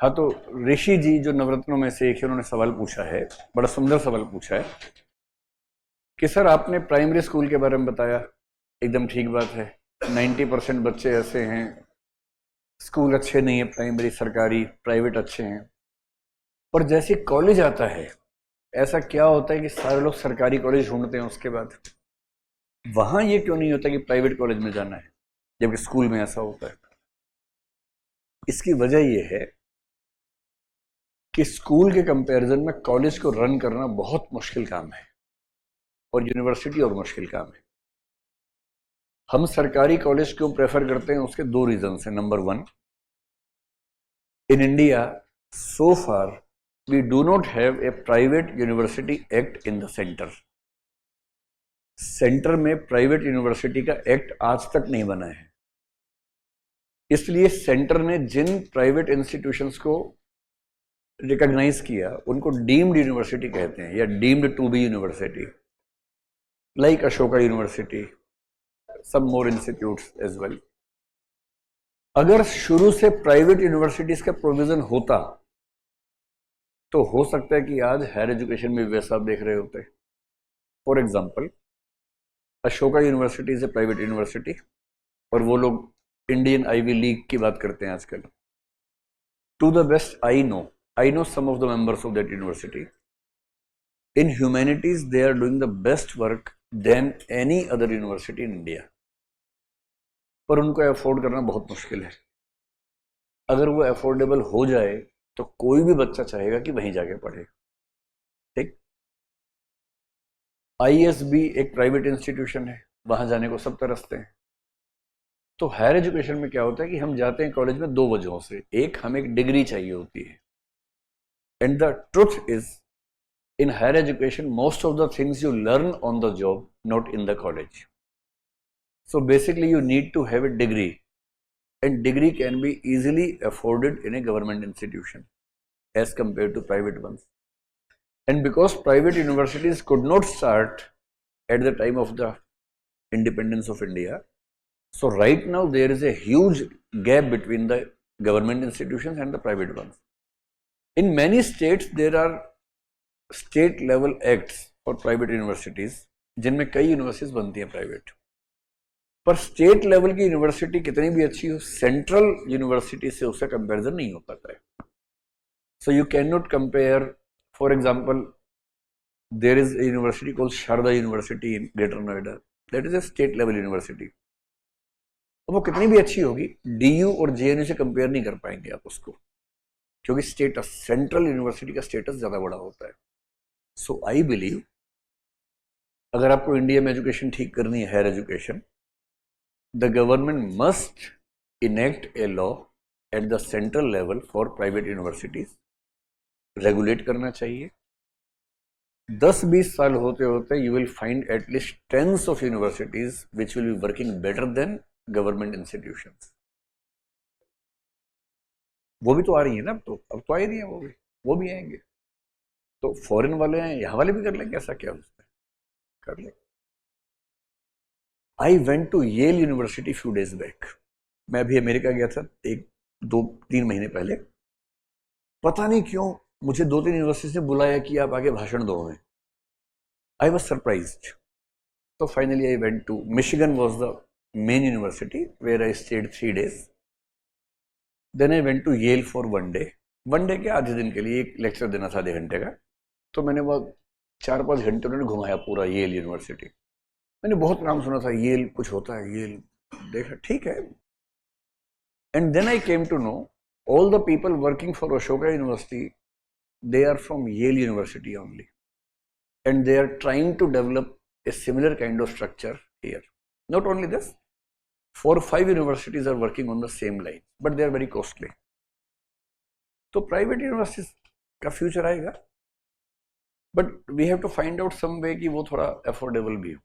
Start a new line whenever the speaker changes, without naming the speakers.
हाँ, तो ऋषि जी जो नवरत्नों में से एक है, उन्होंने सवाल पूछा है, बड़ा सुंदर सवाल पूछा है कि सर आपने प्राइमरी स्कूल के बारे में बताया, एकदम ठीक बात है। 90% बच्चे ऐसे हैं, स्कूल अच्छे नहीं है, प्राइमरी सरकारी प्राइवेट अच्छे हैं, पर जैसे कॉलेज आता है ऐसा क्या होता है कि सारे लोग सरकारी कॉलेज ढूंढते हैं उसके बाद। वहां ये क्यों नहीं होता कि प्राइवेट कॉलेज में जाना है, जबकि स्कूल में ऐसा होता है? इसकी वजह यह है कि स्कूल के कंपैरिजन में कॉलेज को रन करना बहुत मुश्किल काम है, और यूनिवर्सिटी और मुश्किल काम है। हम सरकारी कॉलेज क्यों प्रेफर करते हैं, उसके दो रीजन हैं। Number one, in India so far we do not have a private university act in the centre. Centre में प्राइवेट यूनिवर्सिटी का एक्ट आज तक नहीं बना है, इसलिए सेंटर ने जिन प्राइवेट इंस्टीट्यूशंस को रिकॉग्नाइज किया उनको डीम्ड यूनिवर्सिटी कहते हैं, या deemed to be university, like Ashoka university, some more institutes as well। अगर शुरू से प्राइवेट यूनिवर्सिटीज का प्रोविजन होता तो हो सकता है कि आज हायर एजुकेशन में वैसा आप देख रहे होते। For example, Ashoka university is a private university, और वो लोग इंडियन आईवी लीग की बात करते हैं आजकल। To the best I know some of the members of that university. In humanities they are doing the best work than any other university in India, पर उनको अफोर्ड करना बहुत मुश्किल है। अगर वो अफोर्डेबल हो जाए तो कोई भी बच्चा चाहेगा कि वहीं जाके पढ़े। ठीक, आईएसबी एक प्राइवेट इंस्टीट्यूशन है, वहां जाने को सब तरसते हैं। तो हायर एजुकेशन में क्या होता है कि हम जाते हैं कॉलेज में दो वजहों से। एक, हमें एक डिग्री चाहिए होती है, and the truth is in higher education most of the things you learn on the job, not in the college. So basically you need to have a degree, and degree can be easily afforded in a government institution as compared to private ones. And because private universities could not start at the time of the independence of India, so right now there is a huge gap between the government institutions and the private ones. In many states there are state level acts for private universities, जिनमें कई universities बनती हैं private. पर state level की university कितनी भी अच्छी हो, सेंट्रल यूनिवर्सिटी से उसका कंपैरिजन नहीं हो पाता है। So you can not compare. For example, there is a university called Sharda university in Greater Noida, that is a state level university. वो कितनी भी अच्छी होगी, डीयू और जेएनयू से कंपेयर नहीं कर पाएंगे आप उसको, क्योंकि स्टेटस, सेंट्रल यूनिवर्सिटी का स्टेटस ज्यादा बड़ा होता है। सो आई बिलीव अगर आपको इंडिया में एजुकेशन ठीक करनी है, higher education, the government must enact a law at the central level for private universities, regulate करना चाहिए। 10-20 साल होते होते you will find at least tens of universities which will be working better than government institutions। वो भी तो आ रही है ना, अब तो आ ही रही है, वो भी आएंगे। तो फॉरेन वाले हैं, यहाँ वाले भी कर लेंगे, ऐसा क्या उसमें, कर लेंगे। I went to Yale university few days back. मैं अभी अमेरिका गया था 1-2-3 महीने पहले। पता नहीं क्यों मुझे 2-3 यूनिवर्सिटी ने बुलाया कि आप आगे भाषण दो हमें। I was surprised. तो finally I went to Michigan, was the main university where I stayed 3 days। Then I went to Yale for 1 day। 1 day के आधे दिन के लिए एक लेक्चर देना था, आधे घंटे का। तो मैंने वो 4-5 घंटे उन्होंने घुमाया पूरा येल यूनिवर्सिटी। मैंने बहुत नाम सुना था, येल कुछ होता है, येल देखा, ठीक है। And then I came to know all the people working for Ashoka University, they are from Yale University only, and they are trying to develop a similar kind of structure here. Not only this, 4 or 5 universities are working on the same line, but they are very costly. So private universities का future आएगा, but we have to find out some way कि वो थोड़ा affordable भी हो।